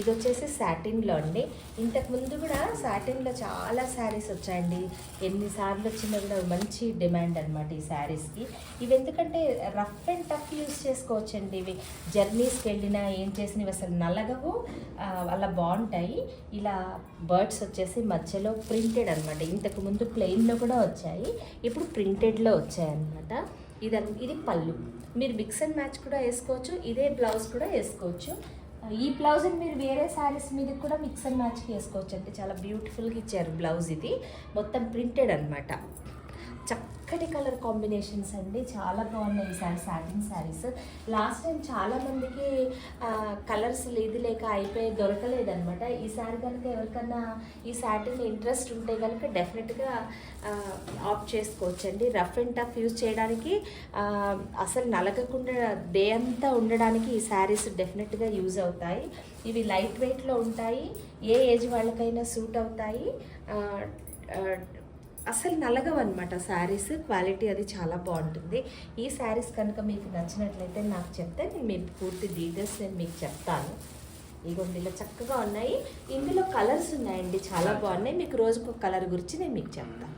ఇది వచ్చేసి సాటిన్లో అండి. ఇంతకుముందు కూడా సాటిన్లో చాలా శారీస్ వచ్చాయండి. ఎన్నిసార్లు వచ్చినా కూడా మంచి డిమాండ్ అనమాట ఈ శారీస్కి. ఇవి ఎందుకంటే రఫ్ అండ్ టఫ్ యూస్ చేసుకోవచ్చండి. ఇవి జర్నీస్కి వెళ్ళినా ఏం చేసినా ఇవి అసలు నలగవు, అలా బాగుంటాయి. ఇలా బర్డ్స్ వచ్చేసి మధ్యలో ప్రింటెడ్ అనమాట. ఇంతకుముందు ప్లెయిన్లో కూడా వచ్చాయి, ఇప్పుడు ప్రింటెడ్లో వచ్చాయన్నమాట. ఇది పళ్ళు. మీరు మిక్స్ అండ్ మ్యాచ్ కూడా వేసుకోవచ్చు, ఇదే బ్లౌజ్ కూడా వేసుకోవచ్చు. ఈ బ్లౌజ్ని మీరు వేరే శారీస్ మీద కూడా మిక్స్ అండ్ మ్యాచ్కి వేసుకోవచ్చు అండి. చాలా బ్యూటిఫుల్గా ఇచ్చారు బ్లౌజ్. ఇది మొత్తం ప్రింటెడ్ అనమాట. చక్కటి కలర్ కాంబినేషన్స్ అండి, చాలా బాగున్నాయి ఈసారి సాటిన్ శారీస్. లాస్ట్ టైం చాలామందికి కలర్స్ ఇది లేక అయిపోయి దొరకలేదనమాట. ఈసారి కనుక ఎవరికన్నా ఈ సాటిన్ ఇంట్రెస్ట్ ఉంటే కనుక డెఫినెట్గా ఆప్ట్ చేసుకోవచ్చండి. రఫ్ అండ్ టఫ్ యూజ్ చేయడానికి, అసలు నలగకుండా డే అంతా ఉండడానికి ఈ శారీస్ డెఫినెట్గా యూజ్ అవుతాయి. ఇవి లైట్ వెయిట్లో ఉంటాయి, ఏ ఏజ్ వాళ్ళకైనా సూట్ అవుతాయి. అసలు నలగవన్నమాట శారీస్. క్వాలిటీ అది చాలా బాగుంటుంది. ఈ శారీస్ కనుక మీకు నచ్చినట్లయితే నాకు చెప్తే నేను మీకు పూర్తి డీటెయిల్స్ నేను మీకు చెప్తాను. ఇగోండి ఇలా చక్కగా ఉన్నాయి. ఇందులో కలర్స్ ఉన్నాయండి, చాలా బాగున్నాయి. మీకు రోజుకు కలర్ గురించి నేను మీకు చెప్తాను.